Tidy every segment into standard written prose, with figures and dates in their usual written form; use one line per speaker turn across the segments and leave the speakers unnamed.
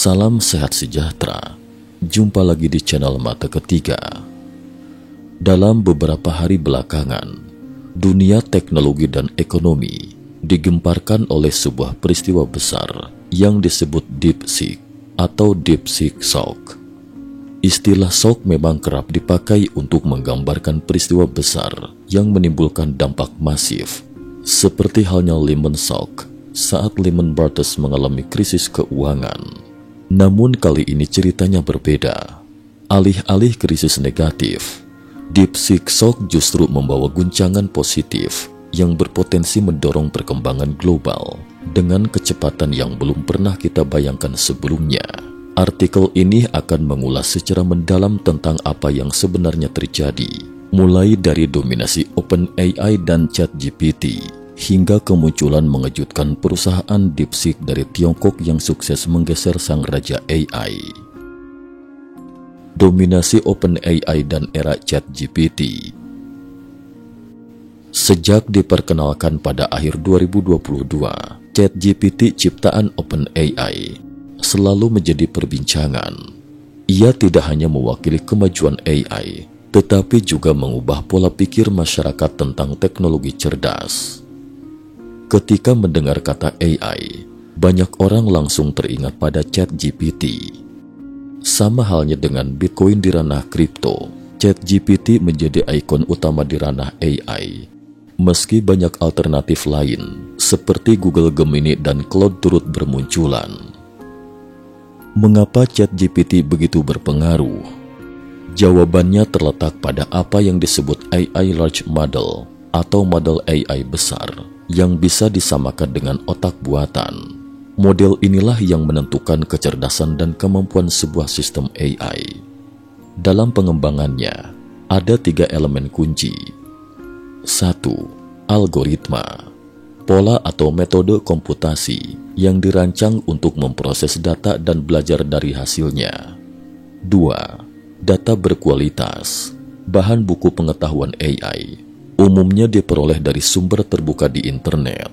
Salam sehat sejahtera. Jumpa lagi di channel Mata Ketiga. Dalam beberapa hari belakangan, dunia teknologi dan ekonomi digemparkan oleh sebuah peristiwa besar yang disebut DeepSeek atau DeepSeek Shock. Istilah shock memang kerap dipakai untuk menggambarkan peristiwa besar yang menimbulkan dampak masif, seperti halnya Lehman Shock saat Lehman Brothers mengalami krisis keuangan. Namun kali ini ceritanya berbeda. Alih-alih krisis negatif, DeepSeek Shock justru membawa guncangan positif yang berpotensi mendorong perkembangan global dengan kecepatan yang belum pernah kita bayangkan sebelumnya. Artikel ini akan mengulas secara mendalam tentang apa yang sebenarnya terjadi, mulai dari dominasi OpenAI dan ChatGPT, hingga kemunculan mengejutkan perusahaan DeepSeek dari Tiongkok yang sukses menggeser sang raja AI. Dominasi OpenAI dan era ChatGPT. Sejak diperkenalkan pada akhir 2022, ChatGPT ciptaan OpenAI selalu menjadi perbincangan. Ia tidak hanya mewakili kemajuan AI, tetapi juga mengubah pola pikir masyarakat tentang teknologi cerdas. Ketika mendengar kata AI, banyak orang langsung teringat pada ChatGPT. Sama halnya dengan Bitcoin di ranah kripto, ChatGPT menjadi ikon utama di ranah AI. Meski banyak alternatif lain, seperti Google Gemini dan Claude turut bermunculan. Mengapa ChatGPT begitu berpengaruh? Jawabannya terletak pada apa yang disebut AI Large Model atau model AI besar, yang bisa disamakan dengan otak buatan. Model inilah yang menentukan kecerdasan dan kemampuan sebuah sistem AI. Dalam pengembangannya, ada 3 elemen kunci. 1. Algoritma. Pola atau metode komputasi yang dirancang untuk memproses data dan belajar dari hasilnya. 2. Data berkualitas. Bahan buku pengetahuan AI umumnya diperoleh dari sumber terbuka di internet.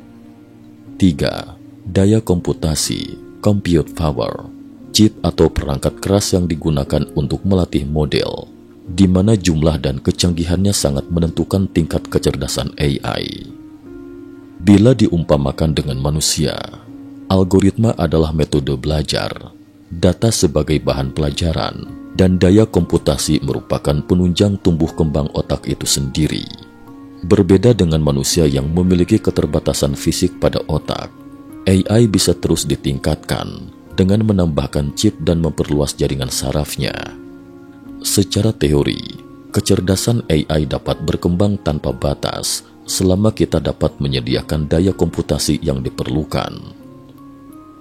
3. Daya komputasi, compute power, chip atau perangkat keras yang digunakan untuk melatih model, di mana jumlah dan kecanggihannya sangat menentukan tingkat kecerdasan AI. Bila diumpamakan dengan manusia, algoritma adalah metode belajar, data sebagai bahan pelajaran, dan daya komputasi merupakan penunjang tumbuh kembang otak itu sendiri. Berbeda dengan manusia yang memiliki keterbatasan fisik pada otak, AI bisa terus ditingkatkan dengan menambahkan chip dan memperluas jaringan sarafnya. Secara teori, kecerdasan AI dapat berkembang tanpa batas selama kita dapat menyediakan daya komputasi yang diperlukan.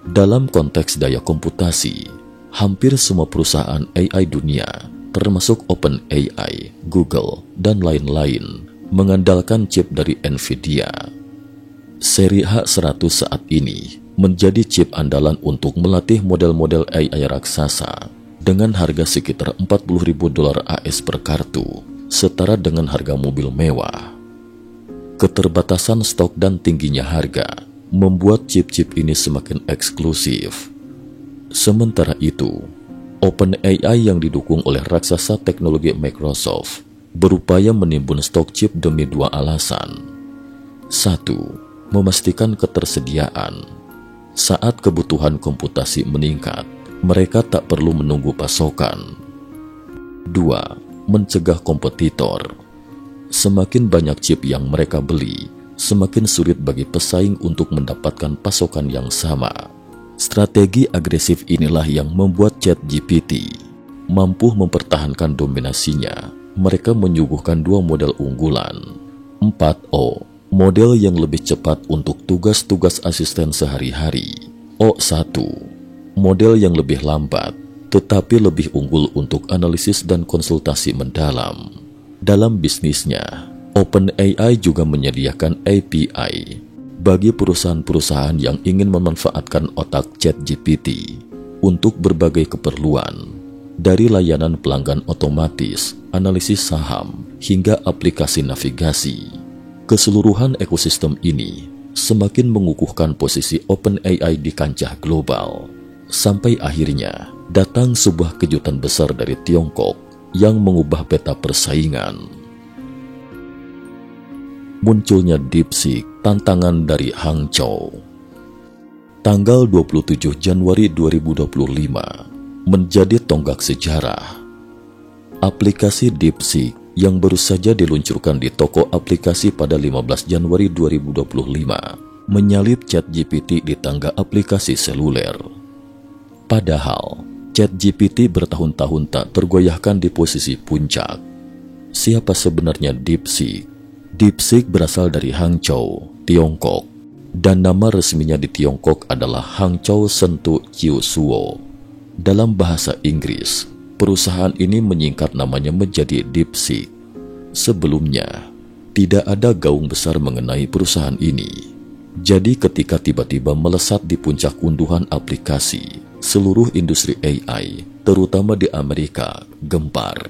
Dalam konteks daya komputasi, hampir semua perusahaan AI dunia, termasuk OpenAI, Google, dan lain-lain, mengandalkan chip dari NVIDIA. Seri H100 saat ini menjadi chip andalan untuk melatih model-model AI raksasa dengan harga sekitar $40.000 AS per kartu, setara dengan harga mobil mewah. Keterbatasan stok dan tingginya harga membuat chip-chip ini semakin eksklusif. Sementara itu, OpenAI yang didukung oleh raksasa teknologi Microsoft berupaya menimbun stok chip demi 2 alasan. 1. Memastikan ketersediaan. Saat kebutuhan komputasi meningkat, mereka tak perlu menunggu pasokan. 2. Mencegah kompetitor. Semakin banyak chip yang mereka beli, semakin sulit bagi pesaing untuk mendapatkan pasokan yang sama. Strategi agresif inilah yang membuat ChatGPT mampu mempertahankan dominasinya. Mereka menyuguhkan 2 model unggulan. 4O, model yang lebih cepat untuk tugas-tugas asisten sehari-hari. O1, model yang lebih lambat, tetapi lebih unggul untuk analisis dan konsultasi mendalam. Dalam bisnisnya, OpenAI juga menyediakan API bagi perusahaan-perusahaan yang ingin memanfaatkan otak ChatGPT untuk berbagai keperluan, dari layanan pelanggan otomatis, analisis saham, hingga aplikasi navigasi. Keseluruhan ekosistem ini semakin mengukuhkan posisi OpenAI di kancah global. Sampai akhirnya datang sebuah kejutan besar dari Tiongkok yang mengubah peta persaingan. Munculnya DeepSeek, tantangan dari Hangzhou. Tanggal 27 Januari 2025 menjadi tonggak sejarah. Aplikasi DeepSeek yang baru saja diluncurkan di toko aplikasi pada 15 Januari 2025 menyalip ChatGPT di tangga aplikasi seluler. Padahal, ChatGPT bertahun-tahun tak tergoyahkan di posisi puncak. Siapa sebenarnya DeepSeek? DeepSeek berasal dari Hangzhou, Tiongkok, dan nama resminya di Tiongkok adalah Hangzhou Sentu Qiusuo. Dalam bahasa Inggris, perusahaan ini menyingkat namanya menjadi DeepSeek. Sebelumnya, tidak ada gaung besar mengenai perusahaan ini. Jadi ketika tiba-tiba melesat di puncak unduhan aplikasi, seluruh industri AI, terutama di Amerika, gempar.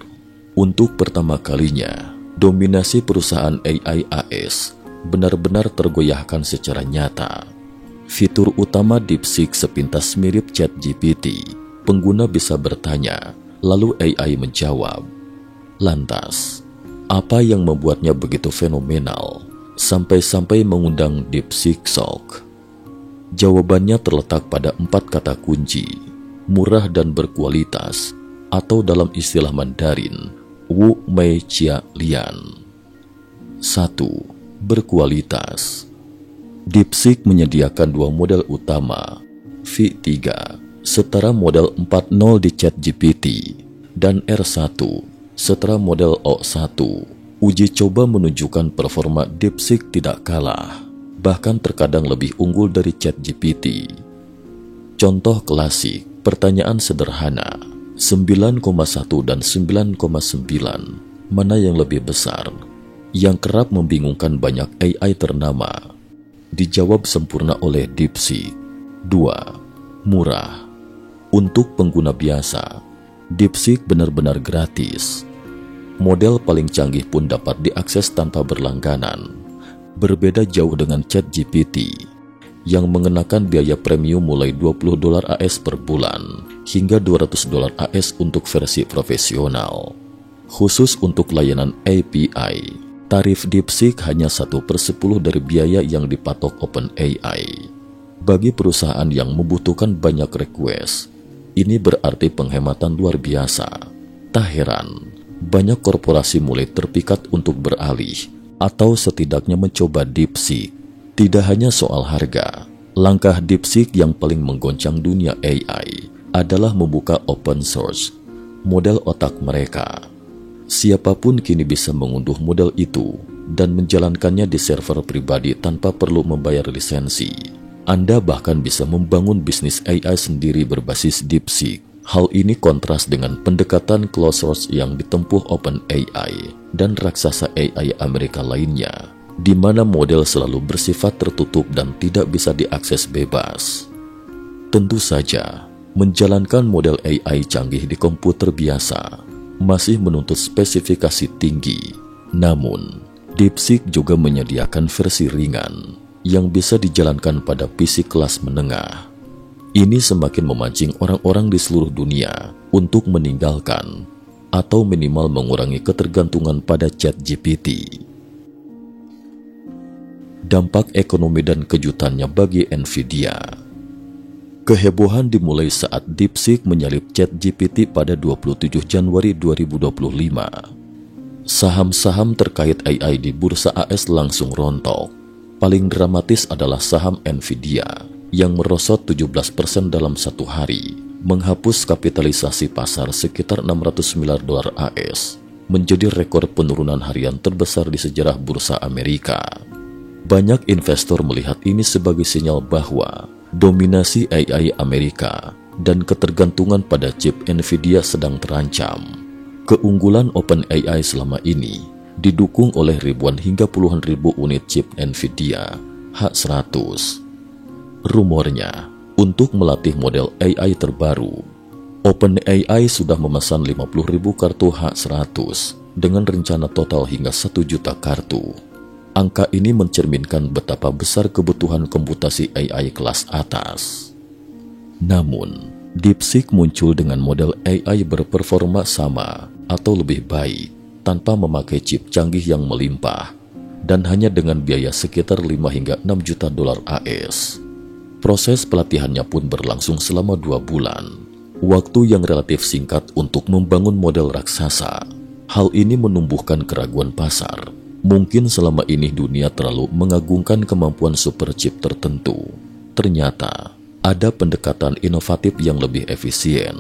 Untuk pertama kalinya, dominasi perusahaan AI AS benar-benar tergoyahkan secara nyata. Fitur utama DeepSeek sepintas mirip ChatGPT. Pengguna bisa bertanya, lalu AI menjawab. Lantas, apa yang membuatnya begitu fenomenal sampai-sampai mengundang DeepSeek Shock? Jawabannya terletak pada 4 kata kunci: murah dan berkualitas, atau dalam istilah Mandarin, Wu Mei Chia Lian. 1. Berkualitas. DeepSeek menyediakan 2 model utama, V3, setara model 4.0 di ChatGPT, dan R1, setara model O1. Uji coba menunjukkan performa DeepSeek tidak kalah, bahkan terkadang lebih unggul dari ChatGPT. Contoh klasik, pertanyaan sederhana, 9,1 dan 9,9, mana yang lebih besar? Yang kerap membingungkan banyak AI ternama, dijawab sempurna oleh DeepSeek. 2. Murah. Untuk pengguna biasa, DeepSeek benar-benar gratis. Model paling canggih pun dapat diakses tanpa berlangganan. Berbeda jauh dengan ChatGPT yang mengenakan biaya premium mulai $20 AS per bulan hingga $200 AS untuk versi profesional. Khusus untuk layanan API, tarif DeepSeek hanya 1/10 dari biaya yang dipatok OpenAI. Bagi perusahaan yang membutuhkan banyak request, ini berarti penghematan luar biasa. Tak heran, banyak korporasi mulai terpikat untuk beralih atau setidaknya mencoba DeepSeek. Tidak hanya soal harga, langkah DeepSeek yang paling menggoncang dunia AI adalah membuka open source, model otak mereka. Siapapun kini bisa mengunduh model itu dan menjalankannya di server pribadi tanpa perlu membayar lisensi. Anda bahkan bisa membangun bisnis AI sendiri berbasis DeepSeek. Hal ini kontras dengan pendekatan closed source yang ditempuh OpenAI dan raksasa AI Amerika lainnya, di mana model selalu bersifat tertutup dan tidak bisa diakses bebas. Tentu saja, menjalankan model AI canggih di komputer biasa masih menuntut spesifikasi tinggi. Namun, DeepSeek juga menyediakan versi ringan yang bisa dijalankan pada PC kelas menengah. Ini semakin memancing orang-orang di seluruh dunia untuk meninggalkan atau minimal mengurangi ketergantungan pada ChatGPT. Dampak ekonomi dan kejutannya bagi Nvidia. Kehebohan dimulai saat DeepSeek menyalip ChatGPT pada 27 Januari 2025. Saham-saham terkait AI di bursa AS langsung rontok. Paling dramatis adalah saham Nvidia yang merosot 17% dalam satu hari, menghapus kapitalisasi pasar sekitar $600 miliar AS, menjadi rekor penurunan harian terbesar di sejarah bursa Amerika. Banyak investor melihat ini sebagai sinyal bahwa dominasi AI Amerika dan ketergantungan pada chip Nvidia sedang terancam. Keunggulan OpenAI selama ini didukung oleh ribuan hingga puluhan ribu unit chip Nvidia H100. Rumornya, untuk melatih model AI terbaru, OpenAI sudah memesan 50.000 kartu H100 dengan rencana total hingga 1 juta kartu. Angka ini mencerminkan betapa besar kebutuhan komputasi AI kelas atas. Namun, DeepSeek muncul dengan model AI berperforma sama atau lebih baik tanpa memakai chip canggih yang melimpah dan hanya dengan biaya sekitar 5 hingga 6 juta dolar AS. Proses pelatihannya pun berlangsung selama 2 bulan, waktu yang relatif singkat untuk membangun model raksasa. Hal ini menumbuhkan keraguan pasar. Mungkin selama ini dunia terlalu mengagungkan kemampuan superchip tertentu. Ternyata ada pendekatan inovatif yang lebih efisien.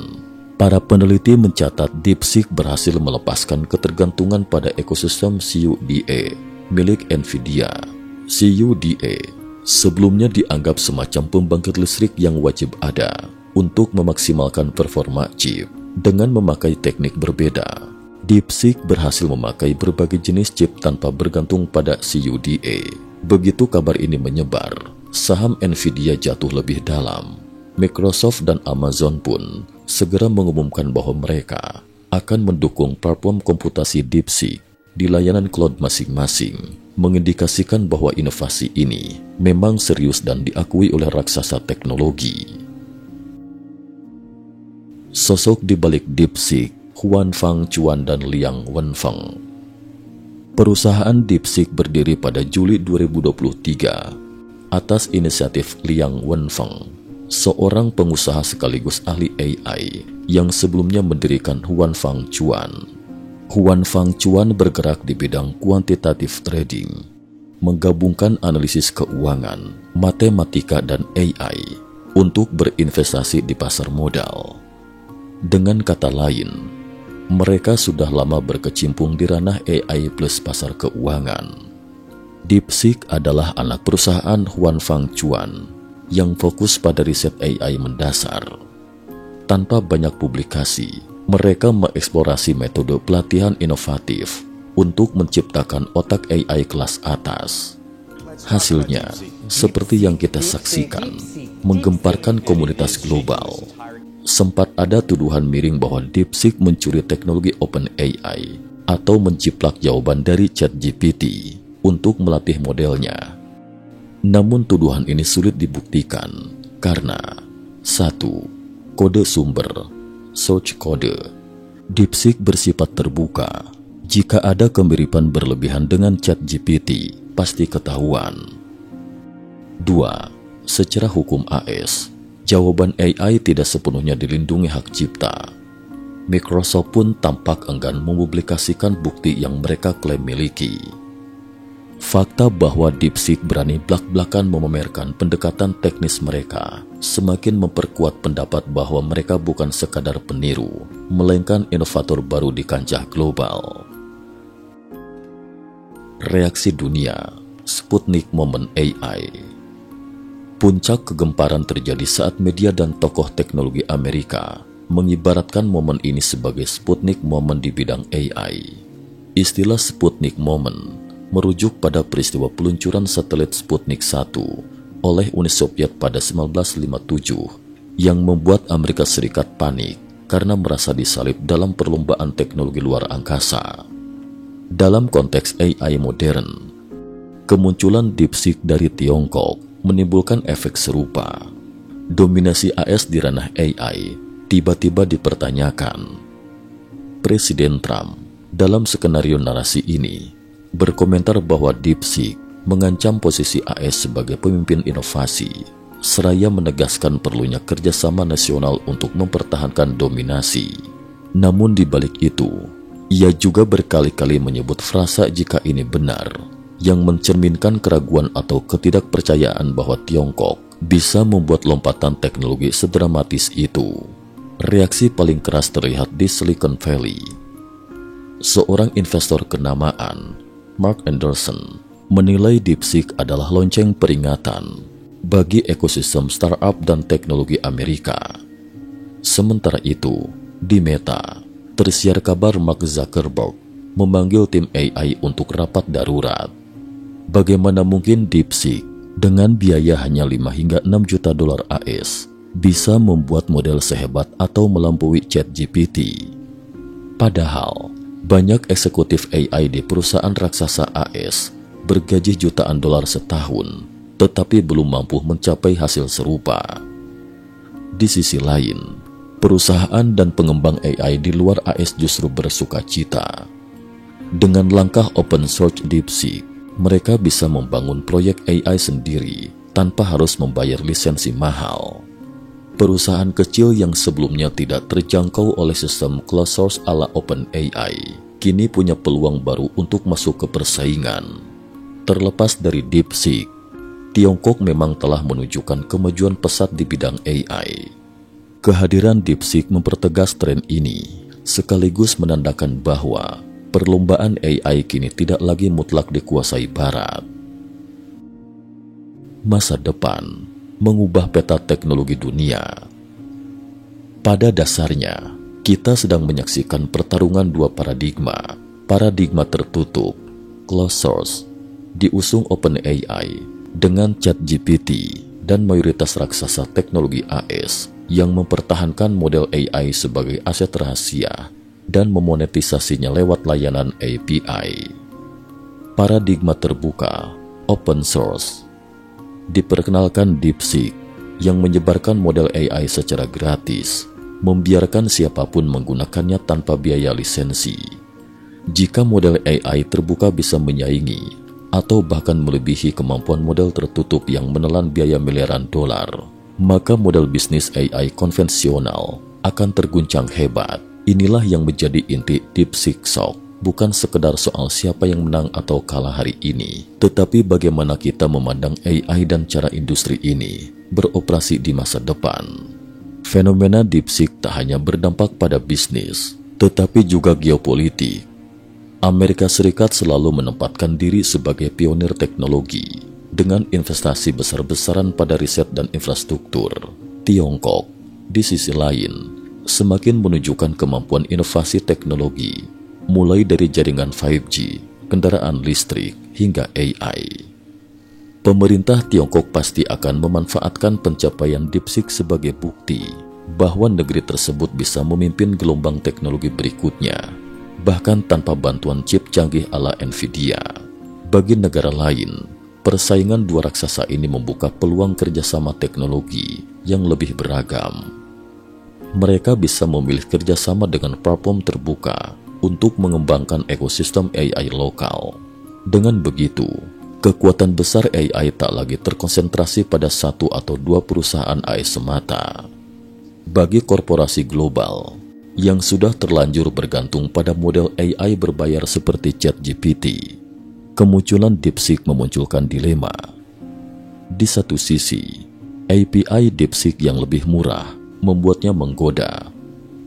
Para peneliti mencatat DeepSeek berhasil melepaskan ketergantungan pada ekosistem CUDA milik NVIDIA. CUDA sebelumnya dianggap semacam pembangkit listrik yang wajib ada untuk memaksimalkan performa chip. Dengan memakai teknik berbeda, DeepSeek berhasil memakai berbagai jenis chip tanpa bergantung pada CUDA. Begitu kabar ini menyebar, saham NVIDIA jatuh lebih dalam. Microsoft dan Amazon pun segera mengumumkan bahwa mereka akan mendukung platform komputasi DeepSeek di layanan cloud masing-masing, mengindikasikan bahwa inovasi ini memang serius dan diakui oleh raksasa teknologi. Sosok di balik DeepSeek, Huanfeng Chuan dan Liang Wenfeng. Perusahaan DeepSeek berdiri pada Juli 2023 atas inisiatif Liang Wenfeng, seorang pengusaha sekaligus ahli AI yang sebelumnya mendirikan Huanfeng Chuan. Huanfeng Chuan bergerak di bidang quantitative trading, menggabungkan analisis keuangan, matematika, dan AI untuk berinvestasi di pasar modal. Dengan kata lain, mereka sudah lama berkecimpung di ranah AI plus pasar keuangan. DeepSeek adalah anak perusahaan Huanfeng Chuan yang fokus pada riset AI mendasar. Tanpa banyak publikasi, mereka mengeksplorasi metode pelatihan inovatif untuk menciptakan otak AI kelas atas. Hasilnya, seperti yang kita saksikan, menggemparkan komunitas global. Sempat ada tuduhan miring bahwa DeepSeek mencuri teknologi OpenAI atau menciplak jawaban dari ChatGPT untuk melatih modelnya. Namun tuduhan ini sulit dibuktikan karena 1. Kode sumber, source code. DeepSeek bersifat terbuka. Jika ada kemiripan berlebihan dengan ChatGPT, pasti ketahuan. 2. Secara hukum AS, jawaban AI tidak sepenuhnya dilindungi hak cipta. Microsoft pun tampak enggan mempublikasikan bukti yang mereka klaim miliki. Fakta bahwa DeepSeek berani blak-blakan memamerkan pendekatan teknis mereka semakin memperkuat pendapat bahwa mereka bukan sekadar peniru, melainkan inovator baru di kancah global. Reaksi dunia, Sputnik Moment AI. Puncak kegemparan terjadi saat media dan tokoh teknologi Amerika mengibaratkan momen ini sebagai Sputnik Moment di bidang AI. Istilah Sputnik Moment merujuk pada peristiwa peluncuran satelit Sputnik 1 oleh Uni Soviet pada 1957 yang membuat Amerika Serikat panik karena merasa disalib dalam perlombaan teknologi luar angkasa. Dalam konteks AI modern, kemunculan DeepSeek dari Tiongkok menimbulkan efek serupa. Dominasi AS di ranah AI tiba-tiba dipertanyakan. Presiden Trump dalam skenario narasi ini berkomentar bahwa DeepSeek mengancam posisi AS sebagai pemimpin inovasi, seraya menegaskan perlunya kerjasama nasional untuk mempertahankan dominasi. Namun di balik itu, ia juga berkali-kali menyebut frasa "jika ini benar", yang mencerminkan keraguan atau ketidakpercayaan bahwa Tiongkok bisa membuat lompatan teknologi sedramatis itu. Reaksi paling keras terlihat di Silicon Valley. Seorang investor kenamaan, Mark Anderson, menilai DeepSeek adalah lonceng peringatan bagi ekosistem startup dan teknologi Amerika. Sementara itu, di Meta, tersiar kabar Mark Zuckerberg memanggil tim AI untuk rapat darurat. Bagaimana mungkin DeepSeek dengan biaya hanya 5 hingga 6 juta dolar AS bisa membuat model sehebat atau melampaui ChatGPT? Padahal, banyak eksekutif AI di perusahaan raksasa AS bergaji jutaan dolar setahun, tetapi belum mampu mencapai hasil serupa. Di sisi lain, perusahaan dan pengembang AI di luar AS justru bersuka cita. Dengan langkah open source DeepSeek, mereka bisa membangun proyek AI sendiri tanpa harus membayar lisensi mahal. Perusahaan kecil yang sebelumnya tidak terjangkau oleh sistem closed source ala OpenAI kini punya peluang baru untuk masuk ke persaingan. Terlepas dari DeepSeek, Tiongkok memang telah menunjukkan kemajuan pesat di bidang AI. Kehadiran DeepSeek mempertegas tren ini, sekaligus menandakan bahwa perlombaan AI kini tidak lagi mutlak dikuasai Barat. Masa depan mengubah peta teknologi dunia. Pada dasarnya, kita sedang menyaksikan pertarungan dua paradigma. Paradigma tertutup, closed source, diusung OpenAI dengan ChatGPT dan mayoritas raksasa teknologi AS yang mempertahankan model AI sebagai aset rahasia dan memonetisasinya lewat layanan API. Paradigma terbuka, open source, diperkenalkan DeepSeek yang menyebarkan model AI secara gratis, membiarkan siapapun menggunakannya tanpa biaya lisensi. Jika model AI terbuka bisa menyaingi atau bahkan melebihi kemampuan model tertutup yang menelan biaya miliaran dolar, maka model bisnis AI konvensional akan terguncang hebat. Inilah yang menjadi inti DeepSeek Shock. Bukan sekedar soal siapa yang menang atau kalah hari ini, tetapi bagaimana kita memandang AI dan cara industri ini beroperasi di masa depan. Fenomena DeepSeek tak hanya berdampak pada bisnis, tetapi juga geopolitik. Amerika Serikat selalu menempatkan diri sebagai pionir teknologi dengan investasi besar-besaran pada riset dan infrastruktur. Tiongkok, di sisi lain, semakin menunjukkan kemampuan inovasi teknologi, mulai dari jaringan 5G, kendaraan listrik, hingga AI. Pemerintah Tiongkok pasti akan memanfaatkan pencapaian DeepSeek sebagai bukti bahwa negeri tersebut bisa memimpin gelombang teknologi berikutnya, bahkan tanpa bantuan chip canggih ala Nvidia. Bagi negara lain, persaingan dua raksasa ini membuka peluang kerjasama teknologi yang lebih beragam. Mereka bisa memilih kerjasama dengan platform terbuka untuk mengembangkan ekosistem AI lokal. Dengan begitu, kekuatan besar AI tak lagi terkonsentrasi pada satu atau dua perusahaan AI semata. Bagi korporasi global yang sudah terlanjur bergantung pada model AI berbayar seperti ChatGPT, kemunculan DeepSeek memunculkan dilema. Di satu sisi, API DeepSeek yang lebih murah membuatnya menggoda,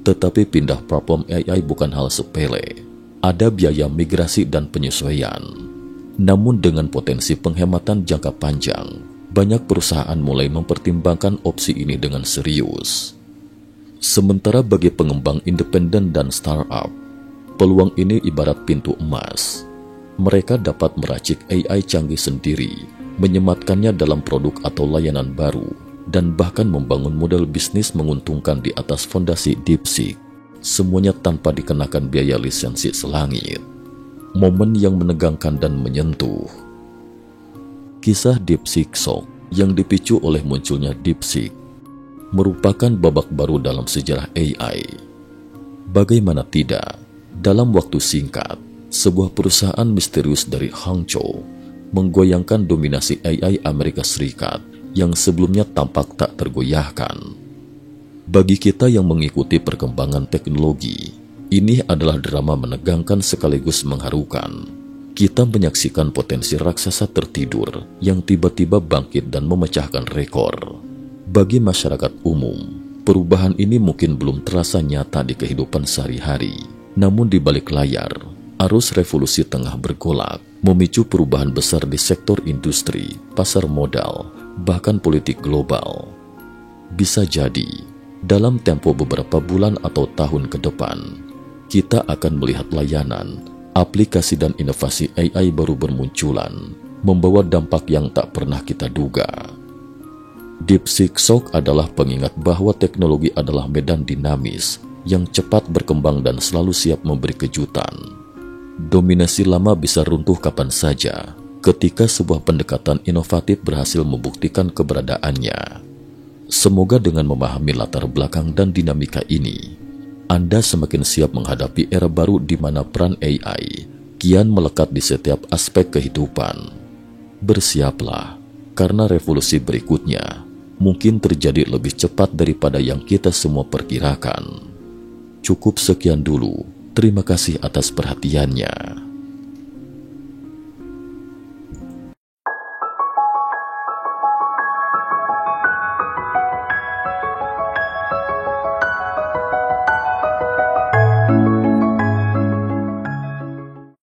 tetapi pindah platform AI bukan hal sepele. Ada biaya migrasi dan penyesuaian. Namun dengan potensi penghematan jangka panjang, banyak perusahaan mulai mempertimbangkan opsi ini dengan serius. Sementara bagi pengembang independen dan startup, peluang ini ibarat pintu emas. Mereka dapat meracik AI canggih sendiri, menyematkannya dalam produk atau layanan baru, dan bahkan membangun model bisnis menguntungkan di atas fondasi DeepSeek, semuanya tanpa dikenakan biaya lisensi selangit. Momen yang menegangkan dan menyentuh. Kisah DeepSeek Shock yang dipicu oleh munculnya DeepSeek merupakan babak baru dalam sejarah AI. Bagaimana tidak, dalam waktu singkat, sebuah perusahaan misterius dari Hangzhou menggoyangkan dominasi AI Amerika Serikat yang sebelumnya tampak tak tergoyahkan. Bagi kita yang mengikuti perkembangan teknologi, ini adalah drama menegangkan sekaligus mengharukan. Kita menyaksikan potensi raksasa tertidur yang tiba-tiba bangkit dan memecahkan rekor. Bagi masyarakat umum, perubahan ini mungkin belum terasa nyata di kehidupan sehari-hari. Namun di balik layar, arus revolusi tengah bergolak, memicu perubahan besar di sektor industri, pasar modal, bahkan politik global. Bisa jadi, dalam tempo beberapa bulan atau tahun ke depan, kita akan melihat layanan, aplikasi dan inovasi AI baru bermunculan, membawa dampak yang tak pernah kita duga. DeepSeek Shock adalah pengingat bahwa teknologi adalah medan dinamis yang cepat berkembang dan selalu siap memberi kejutan. Dominasi lama bisa runtuh kapan saja ketika sebuah pendekatan inovatif berhasil membuktikan keberadaannya. Semoga dengan memahami latar belakang dan dinamika ini, Anda semakin siap menghadapi era baru di mana peran AI kian melekat di setiap aspek kehidupan. Bersiaplah, karena revolusi berikutnya mungkin terjadi lebih cepat daripada yang kita semua perkirakan. Cukup sekian dulu. Terima kasih atas perhatiannya.